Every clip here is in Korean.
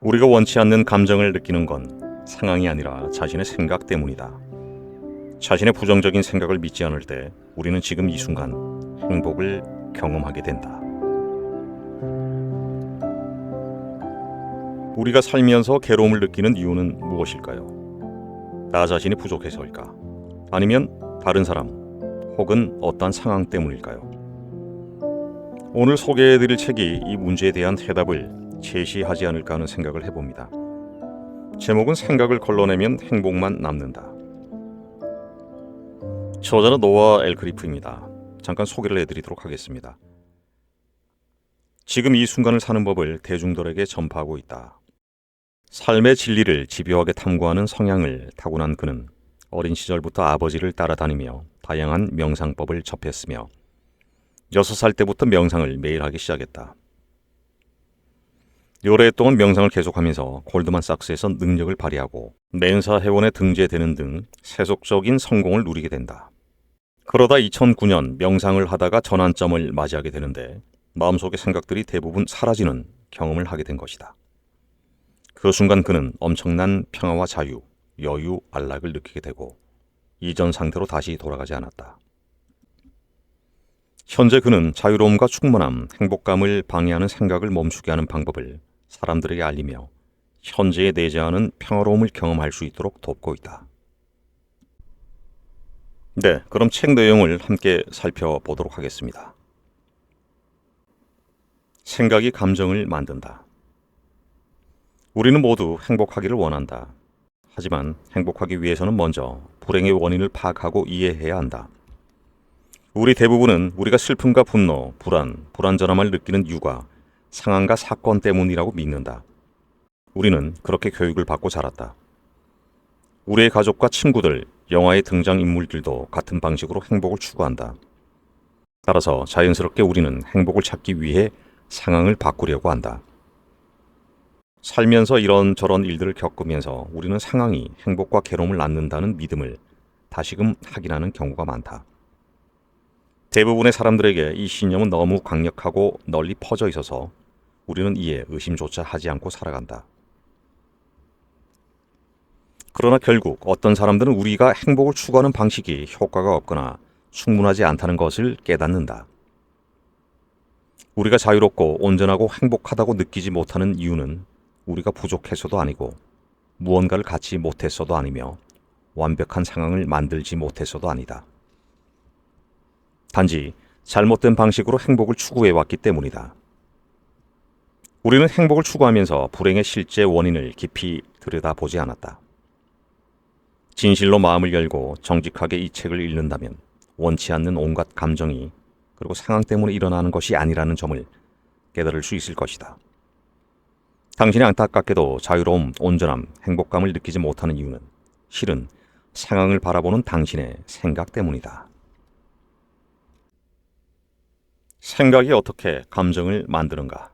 우리가 원치 않는 감정을 느끼는 건 상황이 아니라 자신의 생각 때문이다. 자신의 부정적인 생각을 믿지 않을 때 우리는 지금 이 순간 행복을 경험하게 된다. 우리가 살면서 괴로움을 느끼는 이유는 무엇일까요? 나 자신이 부족해서일까? 아니면 다른 사람 혹은 어떠한 상황 때문일까요? 오늘 소개해드릴 책이 이 문제에 대한 해답을 제시하지 않을까 하는 생각을 해봅니다. 제목은 생각을 걸러내면 행복만 남는다. 저자는 노아 엘크리프입니다. 잠깐 소개를 해드리도록 하겠습니다. 지금 이 순간을 사는 법을 대중들에게 전파하고 있다. 삶의 진리를 집요하게 탐구하는 성향을 타고난 그는 어린 시절부터 아버지를 따라다니며 다양한 명상법을 접했으며 6살 때부터 명상을 매일 하기 시작했다. 오랫동안 명상을 계속하면서 골드만삭스에서 능력을 발휘하고 맨사 회원에 등재되는 등 세속적인 성공을 누리게 된다. 그러다 2009년 명상을 하다가 전환점을 맞이하게 되는데 마음속의 생각들이 대부분 사라지는 경험을 하게 된 것이다. 그 순간 그는 엄청난 평화와 자유, 여유, 안락을 느끼게 되고 이전 상태로 다시 돌아가지 않았다. 현재 그는 자유로움과 충만함, 행복감을 방해하는 생각을 멈추게 하는 방법을 사람들에게 알리며 현재에 내재하는 평화로움을 경험할 수 있도록 돕고 있다. 네, 그럼 책 내용을 함께 살펴보도록 하겠습니다. 생각이 감정을 만든다. 우리는 모두 행복하기를 원한다. 하지만 행복하기 위해서는 먼저 불행의 원인을 파악하고 이해해야 한다. 우리 대부분은 우리가 슬픔과 분노, 불안전함을 느끼는 이유가 상황과 사건 때문이라고 믿는다. 우리는 그렇게 교육을 받고 자랐다. 우리의 가족과 친구들, 영화의 등장인물들도 같은 방식으로 행복을 추구한다. 따라서 자연스럽게 우리는 행복을 찾기 위해 상황을 바꾸려고 한다. 살면서 이런저런 일들을 겪으면서 우리는 상황이 행복과 괴로움을 낳는다는 믿음을 다시금 확인하는 경우가 많다. 대부분의 사람들에게 이 신념은 너무 강력하고 널리 퍼져 있어서 우리는 이에 의심조차 하지 않고 살아간다. 그러나 결국 어떤 사람들은 우리가 행복을 추구하는 방식이 효과가 없거나 충분하지 않다는 것을 깨닫는다. 우리가 자유롭고 온전하고 행복하다고 느끼지 못하는 이유는 우리가 부족해서도 아니고 무언가를 갖지 못했어도 아니며 완벽한 상황을 만들지 못했어도 아니다. 단지 잘못된 방식으로 행복을 추구해왔기 때문이다. 우리는 행복을 추구하면서 불행의 실제 원인을 깊이 들여다보지 않았다. 진실로 마음을 열고 정직하게 이 책을 읽는다면 원치 않는 온갖 감정이 그리고 상황 때문에 일어나는 것이 아니라는 점을 깨달을 수 있을 것이다. 당신이 안타깝게도 자유로움, 온전함, 행복감을 느끼지 못하는 이유는 실은 상황을 바라보는 당신의 생각 때문이다. 생각이 어떻게 감정을 만드는가?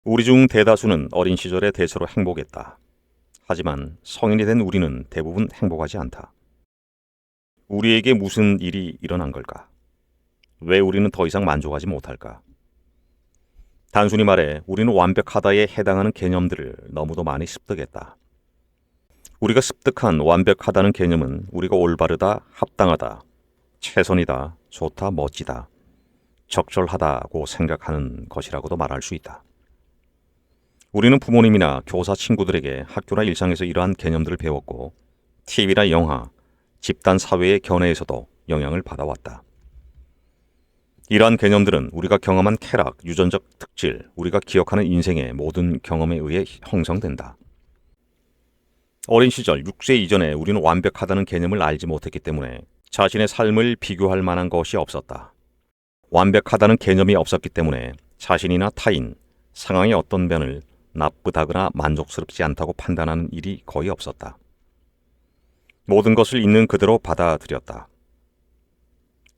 우리 중 대다수는 어린 시절에 대체로 행복했다. 하지만 성인이 된 우리는 대부분 행복하지 않다. 우리에게 무슨 일이 일어난 걸까? 왜 우리는 더 이상 만족하지 못할까? 단순히 말해 우리는 완벽하다에 해당하는 개념들을 너무도 많이 습득했다. 우리가 습득한 완벽하다는 개념은 우리가 올바르다, 합당하다, 최선이다, 좋다, 멋지다, 적절하다고 생각하는 것이라고도 말할 수 있다. 우리는 부모님이나 교사 친구들에게 학교나 일상에서 이러한 개념들을 배웠고 TV나 영화, 집단 사회의 견해에서도 영향을 받아왔다. 이러한 개념들은 우리가 경험한 쾌락, 유전적 특질, 우리가 기억하는 인생의 모든 경험에 의해 형성된다. 어린 시절 6세 이전에 우리는 완벽하다는 개념을 알지 못했기 때문에 자신의 삶을 비교할 만한 것이 없었다. 완벽하다는 개념이 없었기 때문에 자신이나 타인, 상황의 어떤 면을 나쁘다거나 만족스럽지 않다고 판단하는 일이 거의 없었다. 모든 것을 있는 그대로 받아들였다.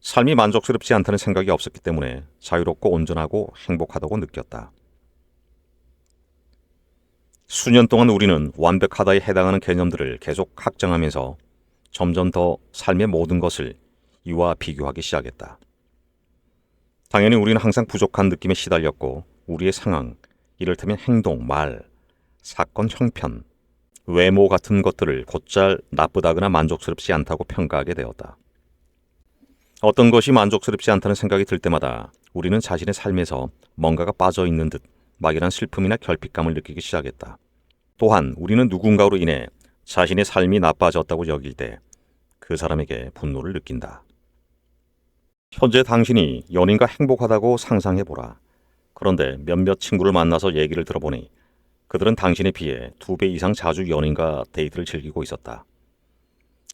삶이 만족스럽지 않다는 생각이 없었기 때문에 자유롭고 온전하고 행복하다고 느꼈다. 수년 동안 우리는 완벽하다에 해당하는 개념들을 계속 확장하면서 점점 더 삶의 모든 것을 이와 비교하기 시작했다. 당연히 우리는 항상 부족한 느낌에 시달렸고 우리의 상황, 이를테면 행동, 말, 사건 형편, 외모 같은 것들을 곧잘 나쁘다거나 만족스럽지 않다고 평가하게 되었다. 어떤 것이 만족스럽지 않다는 생각이 들 때마다 우리는 자신의 삶에서 뭔가가 빠져 있는 듯 막연한 슬픔이나 결핍감을 느끼기 시작했다. 또한 우리는 누군가로 인해 자신의 삶이 나빠졌다고 여길 때 그 사람에게 분노를 느낀다. 현재 당신이 연인과 행복하다고 상상해보라. 그런데 몇몇 친구를 만나서 얘기를 들어보니 그들은 당신에 비해 2배 이상 자주 연인과 데이트를 즐기고 있었다.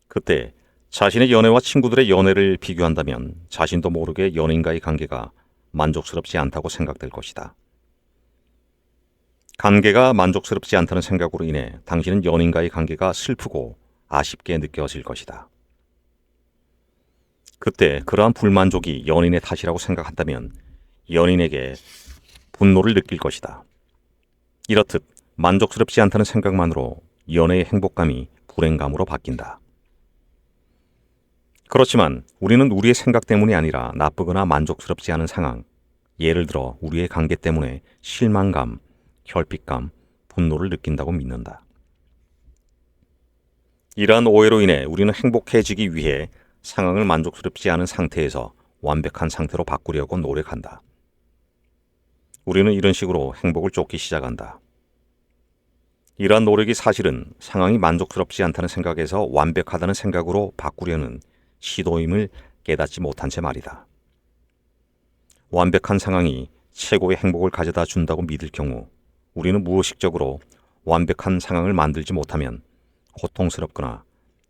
그때 자신의 연애와 친구들의 연애를 비교한다면 자신도 모르게 연인과의 관계가 만족스럽지 않다고 생각될 것이다. 관계가 만족스럽지 않다는 생각으로 인해 당신은 연인과의 관계가 슬프고 아쉽게 느껴질 것이다. 그때 그러한 불만족이 연인의 탓이라고 생각한다면 연인에게 분노를 느낄 것이다. 이렇듯 만족스럽지 않다는 생각만으로 연애의 행복감이 불행감으로 바뀐다. 그렇지만 우리는 우리의 생각 때문이 아니라 나쁘거나 만족스럽지 않은 상황, 예를 들어 우리의 관계 때문에 실망감, 결핍감, 분노를 느낀다고 믿는다. 이러한 오해로 인해 우리는 행복해지기 위해 상황을 만족스럽지 않은 상태에서 완벽한 상태로 바꾸려고 노력한다. 우리는 이런 식으로 행복을 쫓기 시작한다. 이러한 노력이 사실은 상황이 만족스럽지 않다는 생각에서 완벽하다는 생각으로 바꾸려는 시도임을 깨닫지 못한 채 말이다. 완벽한 상황이 최고의 행복을 가져다 준다고 믿을 경우 우리는 무의식적으로 완벽한 상황을 만들지 못하면 고통스럽거나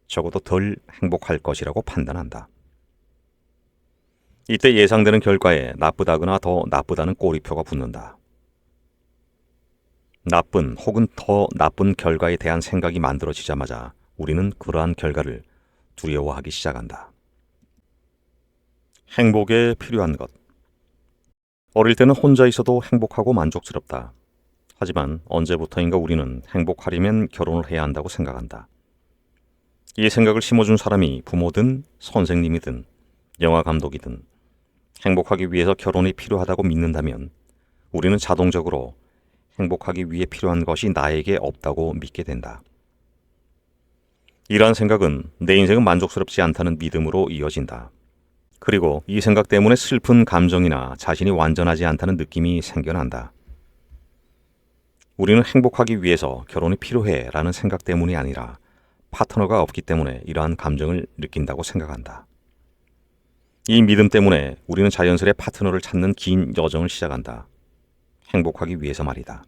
적어도 덜 행복할 것이라고 판단한다. 이때 예상되는 결과에 나쁘다거나 더 나쁘다는 꼬리표가 붙는다. 나쁜 혹은 더 나쁜 결과에 대한 생각이 만들어지자마자 우리는 그러한 결과를 두려워하기 시작한다. 행복에 필요한 것. 어릴 때는 혼자 있어도 행복하고 만족스럽다. 하지만 언제부터인가 우리는 행복하려면 결혼을 해야 한다고 생각한다. 이 생각을 심어준 사람이 부모든 선생님이든 영화 감독이든 행복하기 위해서 결혼이 필요하다고 믿는다면 우리는 자동적으로 행복하기 위해 필요한 것이 나에게 없다고 믿게 된다. 이러한 생각은 내 인생은 만족스럽지 않다는 믿음으로 이어진다. 그리고 이 생각 때문에 슬픈 감정이나 자신이 완전하지 않다는 느낌이 생겨난다. 우리는 행복하기 위해서 결혼이 필요해 라는 생각 때문이 아니라 파트너가 없기 때문에 이러한 감정을 느낀다고 생각한다. 이 믿음 때문에 우리는 자연스레 파트너를 찾는 긴 여정을 시작한다. 행복하기 위해서 말이다.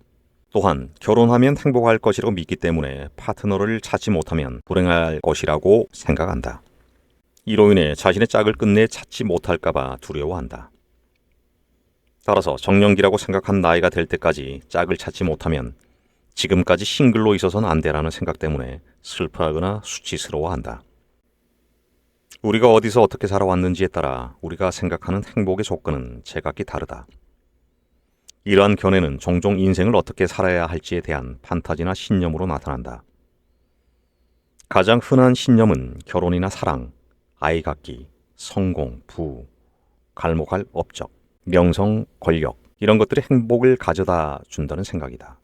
또한 결혼하면 행복할 것이라고 믿기 때문에 파트너를 찾지 못하면 불행할 것이라고 생각한다. 이로 인해 자신의 짝을 끝내 찾지 못할까봐 두려워한다. 따라서 정년기라고 생각한 나이가 될 때까지 짝을 찾지 못하면 지금까지 싱글로 있어서는 안 되라는 생각 때문에 슬퍼하거나 수치스러워한다. 우리가 어디서 어떻게 살아왔는지에 따라 우리가 생각하는 행복의 조건은 제각기 다르다. 이러한 견해는 종종 인생을 어떻게 살아야 할지에 대한 판타지나 신념으로 나타난다. 가장 흔한 신념은 결혼이나 사랑, 아이 갖기, 성공, 부, 갈목할 업적, 명성, 권력 이런 것들이 행복을 가져다 준다는 생각이다.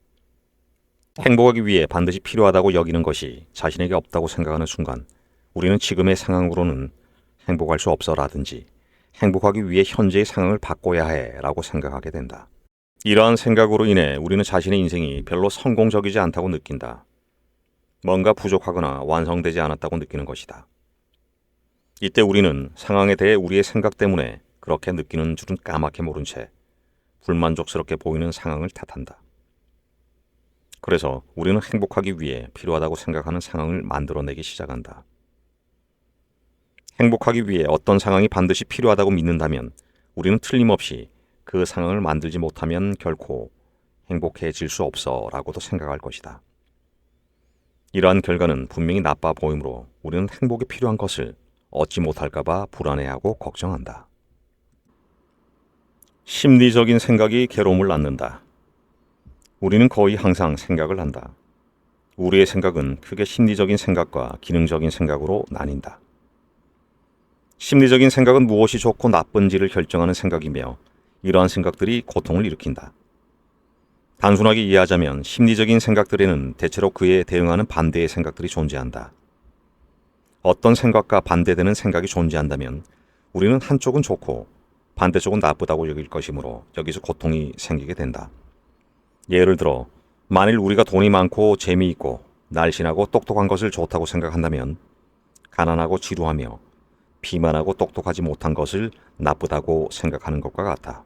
행복하기 위해 반드시 필요하다고 여기는 것이 자신에게 없다고 생각하는 순간 우리는 지금의 상황으로는 행복할 수 없어라든지 행복하기 위해 현재의 상황을 바꿔야 해라고 생각하게 된다. 이러한 생각으로 인해 우리는 자신의 인생이 별로 성공적이지 않다고 느낀다. 뭔가 부족하거나 완성되지 않았다고 느끼는 것이다. 이때 우리는 상황에 대해 우리의 생각 때문에 그렇게 느끼는 줄은 까맣게 모른 채 불만족스럽게 보이는 상황을 탓한다. 그래서 우리는 행복하기 위해 필요하다고 생각하는 상황을 만들어내기 시작한다. 행복하기 위해 어떤 상황이 반드시 필요하다고 믿는다면 우리는 틀림없이 그 상황을 만들지 못하면 결코 행복해질 수 없어 라고도 생각할 것이다. 이러한 결과는 분명히 나빠 보이므로 우리는 행복이 필요한 것을 얻지 못할까봐 불안해하고 걱정한다. 심리적인 생각이 괴로움을 낳는다. 우리는 거의 항상 생각을 한다. 우리의 생각은 크게 심리적인 생각과 기능적인 생각으로 나뉜다. 심리적인 생각은 무엇이 좋고 나쁜지를 결정하는 생각이며 이러한 생각들이 고통을 일으킨다. 단순하게 이해하자면 심리적인 생각들에는 대체로 그에 대응하는 반대의 생각들이 존재한다. 어떤 생각과 반대되는 생각이 존재한다면 우리는 한쪽은 좋고 반대쪽은 나쁘다고 여길 것이므로 여기서 고통이 생기게 된다. 예를 들어 만일 우리가 돈이 많고 재미있고 날씬하고 똑똑한 것을 좋다고 생각한다면 가난하고 지루하며 비만하고 똑똑하지 못한 것을 나쁘다고 생각하는 것과 같다.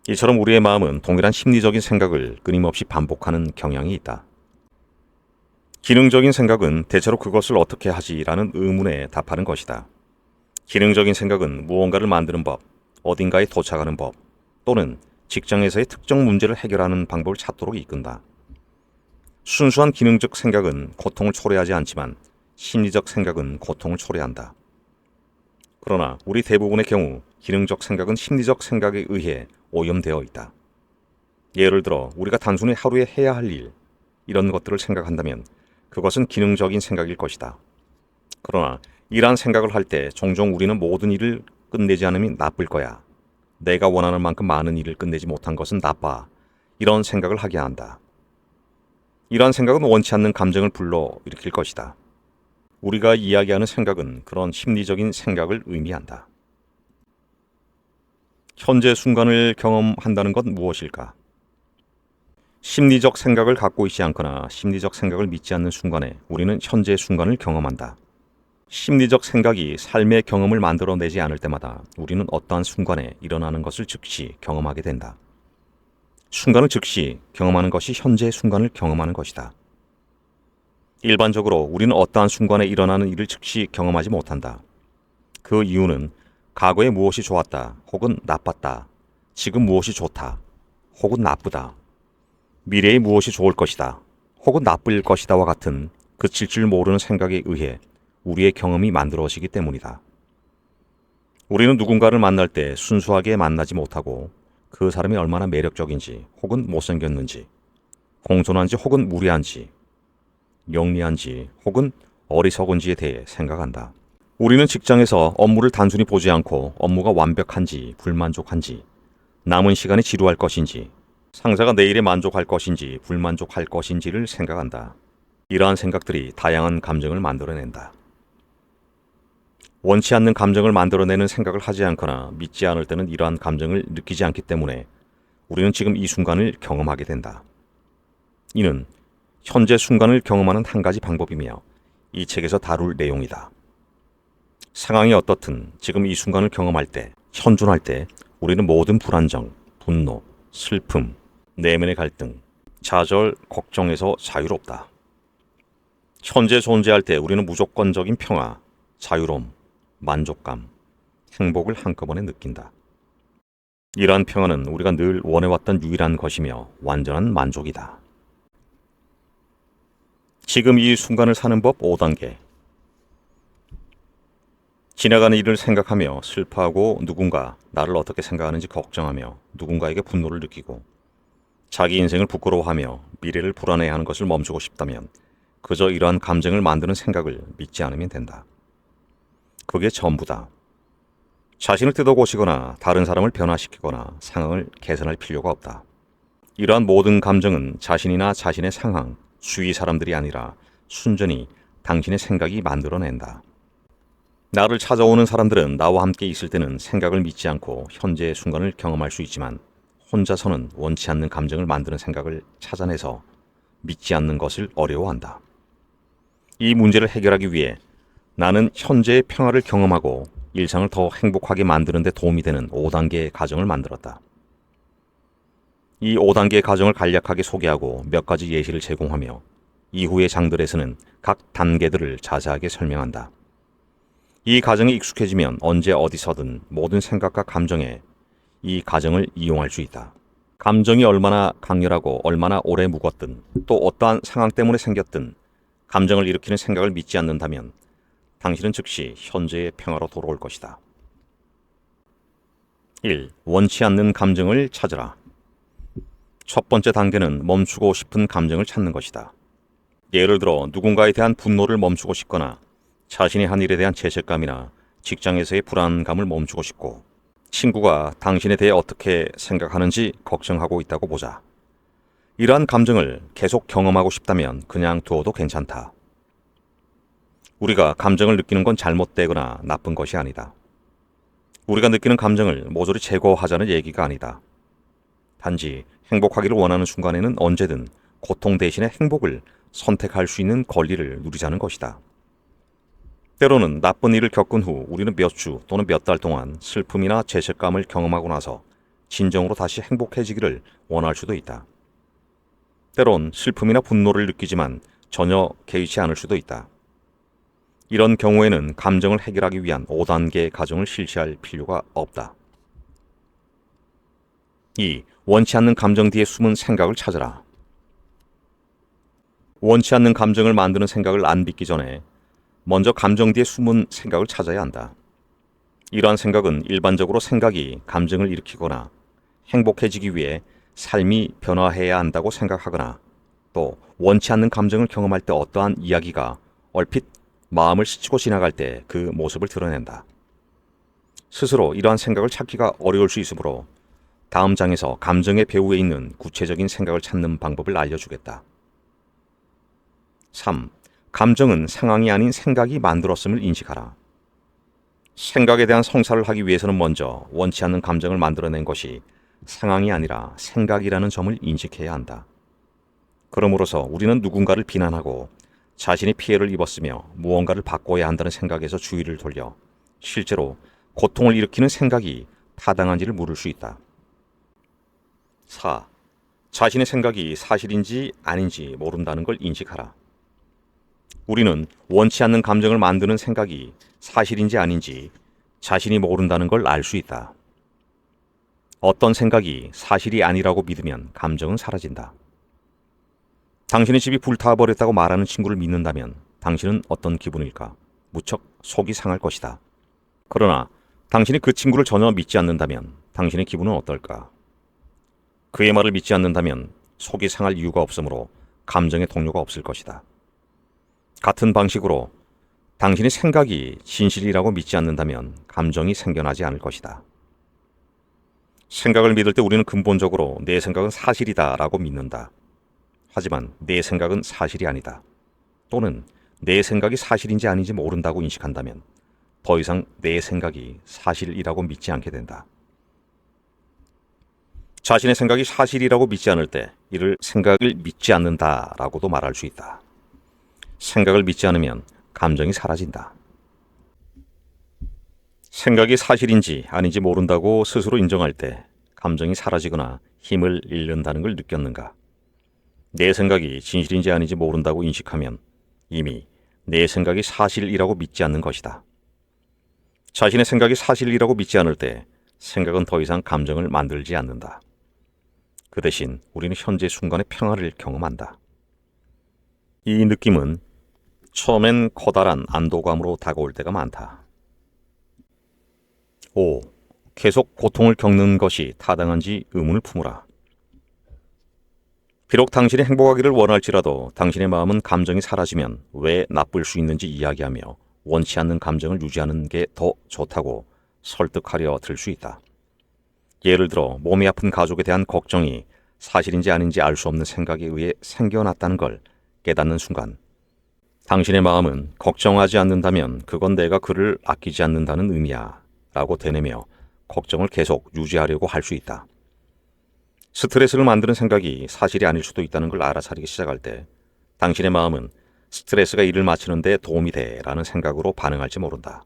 이처럼 우리의 마음은 동일한 심리적인 생각을 끊임없이 반복하는 경향이 있다. 기능적인 생각은 대체로 그것을 어떻게 하지라는 의문에 답하는 것이다. 기능적인 생각은 무언가를 만드는 법, 어딘가에 도착하는 법, 또는 직장에서의 특정 문제를 해결하는 방법을 찾도록 이끈다. 순수한 기능적 생각은 고통을 초래하지 않지만 심리적 생각은 고통을 초래한다. 그러나 우리 대부분의 경우 기능적 생각은 심리적 생각에 의해 오염되어 있다. 예를 들어 우리가 단순히 하루에 해야 할 일, 이런 것들을 생각한다면 그것은 기능적인 생각일 것이다. 그러나 이러한 생각을 할 때 종종 우리는 모든 일을 끝내지 않으면 나쁠 거야. 내가 원하는 만큼 많은 일을 끝내지 못한 것은 나빠. 이런 생각을 하게 한다. 이러한 생각은 원치 않는 감정을 불러일으킬 것이다. 우리가 이야기하는 생각은 그런 심리적인 생각을 의미한다. 현재 순간을 경험한다는 건 무엇일까? 심리적 생각을 갖고 있지 않거나 심리적 생각을 믿지 않는 순간에 우리는 현재 순간을 경험한다. 심리적 생각이 삶의 경험을 만들어내지 않을 때마다 우리는 어떠한 순간에 일어나는 것을 즉시 경험하게 된다. 순간을 즉시 경험하는 것이 현재 순간을 경험하는 것이다. 일반적으로 우리는 어떠한 순간에 일어나는 일을 즉시 경험하지 못한다. 그 이유는 과거에 무엇이 좋았다 혹은 나빴다, 지금 무엇이 좋다 혹은 나쁘다, 미래에 무엇이 좋을 것이다 혹은 나쁠 것이다와 같은 그칠 줄 모르는 생각에 의해 우리의 경험이 만들어지기 때문이다. 우리는 누군가를 만날 때 순수하게 만나지 못하고 그 사람이 얼마나 매력적인지 혹은 못생겼는지, 공손한지 혹은 무례한지, 영리한지 혹은 어리석은지에 대해 생각한다. 우리는 직장에서 업무를 단순히 보지 않고 업무가 완벽한지 불만족한지, 남은 시간이 지루할 것인지, 상사가 내일에 만족할 것인지 불만족할 것인지를 생각한다. 이러한 생각들이 다양한 감정을 만들어낸다. 원치 않는 감정을 만들어내는 생각을 하지 않거나 믿지 않을 때는 이러한 감정을 느끼지 않기 때문에 우리는 지금 이 순간을 경험하게 된다. 이는 현재 순간을 경험하는 한 가지 방법이며 이 책에서 다룰 내용이다. 상황이 어떻든 지금 이 순간을 경험할 때, 현존할 때 우리는 모든 불안정, 분노, 슬픔, 내면의 갈등, 좌절, 걱정에서 자유롭다. 현재 존재할 때 우리는 무조건적인 평화, 자유로움, 만족감, 행복을 한꺼번에 느낀다. 이러한 평화는 우리가 늘 원해왔던 유일한 것이며 완전한 만족이다. 지금 이 순간을 사는 법 5단계. 지나가는 일을 생각하며 슬퍼하고 누군가 나를 어떻게 생각하는지 걱정하며 누군가에게 분노를 느끼고 자기 인생을 부끄러워하며 미래를 불안해하는 것을 멈추고 싶다면 그저 이러한 감정을 만드는 생각을 믿지 않으면 된다. 그게 전부다. 자신을 뜯어고치거나 다른 사람을 변화시키거나 상황을 개선할 필요가 없다. 이러한 모든 감정은 자신이나 자신의 상황, 주위 사람들이 아니라 순전히 당신의 생각이 만들어낸다. 나를 찾아오는 사람들은 나와 함께 있을 때는 생각을 믿지 않고 현재의 순간을 경험할 수 있지만 혼자서는 원치 않는 감정을 만드는 생각을 찾아내서 믿지 않는 것을 어려워한다. 이 문제를 해결하기 위해 나는 현재의 평화를 경험하고 일상을 더 행복하게 만드는 데 도움이 되는 5단계의 과정을 만들었다. 이 5단계의 과정을 간략하게 소개하고 몇 가지 예시를 제공하며 이후의 장들에서는 각 단계들을 자세하게 설명한다. 이 과정이 익숙해지면 언제 어디서든 모든 생각과 감정에 이 과정을 이용할 수 있다. 감정이 얼마나 강렬하고 얼마나 오래 묵었든 또 어떠한 상황 때문에 생겼든 감정을 일으키는 생각을 믿지 않는다면 당신은 즉시 현재의 평화로 돌아올 것이다. 1. 원치 않는 감정을 찾으라. 첫 번째 단계는 멈추고 싶은 감정을 찾는 것이다. 예를 들어 누군가에 대한 분노를 멈추고 싶거나 자신이 한 일에 대한 죄책감이나 직장에서의 불안감을 멈추고 싶고 친구가 당신에 대해 어떻게 생각하는지 걱정하고 있다고 보자. 이러한 감정을 계속 경험하고 싶다면 그냥 두어도 괜찮다. 우리가 감정을 느끼는 건 잘못되거나 나쁜 것이 아니다. 우리가 느끼는 감정을 모조리 제거하자는 얘기가 아니다. 단지 행복하기를 원하는 순간에는 언제든 고통 대신에 행복을 선택할 수 있는 권리를 누리자는 것이다. 때로는 나쁜 일을 겪은 후 우리는 몇 주 또는 몇 달 동안 슬픔이나 죄책감을 경험하고 나서 진정으로 다시 행복해지기를 원할 수도 있다. 때론 슬픔이나 분노를 느끼지만 전혀 개의치 않을 수도 있다. 이런 경우에는 감정을 해결하기 위한 5단계 과정을 실시할 필요가 없다. 2. 원치 않는 감정 뒤에 숨은 생각을 찾으라. 원치 않는 감정을 만드는 생각을 안 빚기 전에 먼저 감정 뒤에 숨은 생각을 찾아야 한다. 이러한 생각은 일반적으로 생각이 감정을 일으키거나 행복해지기 위해 삶이 변화해야 한다고 생각하거나 또 원치 않는 감정을 경험할 때 어떠한 이야기가 얼핏 마음을 스치고 지나갈 때 그 모습을 드러낸다. 스스로 이러한 생각을 찾기가 어려울 수 있으므로 다음 장에서 감정의 배후에 있는 구체적인 생각을 찾는 방법을 알려주겠다. 3. 감정은 상황이 아닌 생각이 만들었음을 인식하라. 생각에 대한 성사를 하기 위해서는 먼저 원치 않는 감정을 만들어낸 것이 상황이 아니라 생각이라는 점을 인식해야 한다. 그러므로서 우리는 누군가를 비난하고 자신이 피해를 입었으며 무언가를 바꿔야 한다는 생각에서 주의를 돌려 실제로 고통을 일으키는 생각이 타당한지를 물을 수 있다. 4. 자신의 생각이 사실인지 아닌지 모른다는 걸 인식하라. 우리는 원치 않는 감정을 만드는 생각이 사실인지 아닌지 자신이 모른다는 걸 알 수 있다. 어떤 생각이 사실이 아니라고 믿으면 감정은 사라진다. 당신의 집이 불타버렸다고 말하는 친구를 믿는다면 당신은 어떤 기분일까? 무척 속이 상할 것이다. 그러나 당신이 그 친구를 전혀 믿지 않는다면 당신의 기분은 어떨까? 그의 말을 믿지 않는다면 속이 상할 이유가 없으므로 감정의 동요가 없을 것이다. 같은 방식으로 당신의 생각이 진실이라고 믿지 않는다면 감정이 생겨나지 않을 것이다. 생각을 믿을 때 우리는 근본적으로 내 생각은 사실이다라고 믿는다. 하지만 내 생각은 사실이 아니다. 또는 내 생각이 사실인지 아닌지 모른다고 인식한다면 더 이상 내 생각이 사실이라고 믿지 않게 된다. 자신의 생각이 사실이라고 믿지 않을 때 이를 생각을 믿지 않는다라고도 말할 수 있다. 생각을 믿지 않으면 감정이 사라진다. 생각이 사실인지 아닌지 모른다고 스스로 인정할 때 감정이 사라지거나 힘을 잃는다는 걸 느꼈는가? 내 생각이 진실인지 아닌지 모른다고 인식하면 이미 내 생각이 사실이라고 믿지 않는 것이다. 자신의 생각이 사실이라고 믿지 않을 때 생각은 더 이상 감정을 만들지 않는다. 그 대신 우리는 현재 순간의 평화를 경험한다. 이 느낌은 처음엔 커다란 안도감으로 다가올 때가 많다. 5. 계속 고통을 겪는 것이 타당한지 의문을 품으라. 비록 당신이 행복하기를 원할지라도 당신의 마음은 감정이 사라지면 왜 나쁠 수 있는지 이야기하며 원치 않는 감정을 유지하는 게 더 좋다고 설득하려 들 수 있다. 예를 들어 몸이 아픈 가족에 대한 걱정이 사실인지 아닌지 알 수 없는 생각에 의해 생겨났다는 걸 깨닫는 순간 당신의 마음은 걱정하지 않는다면 그건 내가 그를 아끼지 않는다는 의미야 라고 되뇌며 걱정을 계속 유지하려고 할 수 있다. 스트레스를 만드는 생각이 사실이 아닐 수도 있다는 걸 알아차리기 시작할 때 당신의 마음은 스트레스가 일을 마치는 데 도움이 돼 라는 생각으로 반응할지 모른다.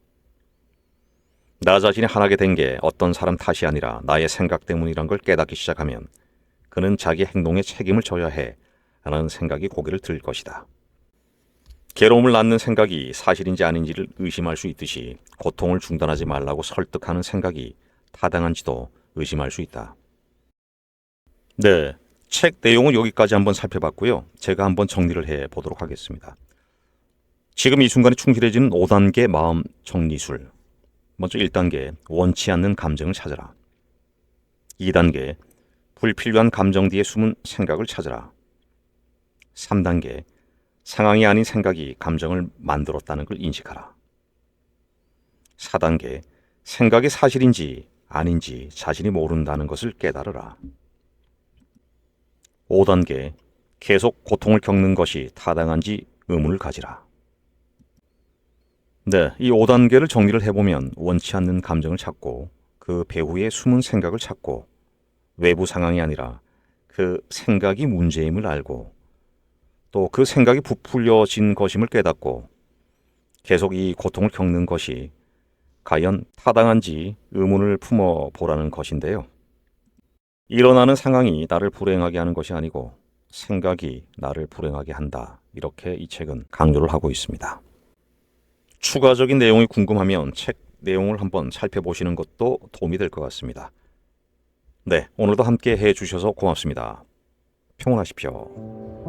나 자신이 화나게 된 게 어떤 사람 탓이 아니라 나의 생각 때문이란 걸 깨닫기 시작하면 그는 자기 행동에 책임을 져야 해 라는 생각이 고개를 들 것이다. 괴로움을 낳는 생각이 사실인지 아닌지를 의심할 수 있듯이 고통을 중단하지 말라고 설득하는 생각이 타당한지도 의심할 수 있다. 네, 책 내용은 여기까지 한번 살펴봤고요. 제가 한번 정리를 해보도록 하겠습니다. 지금 이 순간에 충실해지는 5단계 마음 정리술. 먼저 1단계, 원치 않는 감정을 찾아라. 2단계, 불필요한 감정 뒤에 숨은 생각을 찾아라. 3단계, 상황이 아닌 생각이 감정을 만들었다는 걸 인식하라. 4단계, 생각이 사실인지 아닌지 자신이 모른다는 것을 깨달으라. 5단계 계속 고통을 겪는 것이 타당한지 의문을 가지라. 네, 이 5단계를 정리를 해보면 원치 않는 감정을 찾고 그 배후의 숨은 생각을 찾고 외부 상황이 아니라 그 생각이 문제임을 알고 또 그 생각이 부풀려진 것임을 깨닫고 계속 이 고통을 겪는 것이 과연 타당한지 의문을 품어보라는 것인데요. 일어나는 상황이 나를 불행하게 하는 것이 아니고 생각이 나를 불행하게 한다. 이렇게 이 책은 강조를 하고 있습니다. 추가적인 내용이 궁금하면 책 내용을 한번 살펴보시는 것도 도움이 될 것 같습니다. 네, 오늘도 함께 해주셔서 고맙습니다. 평온하십시오.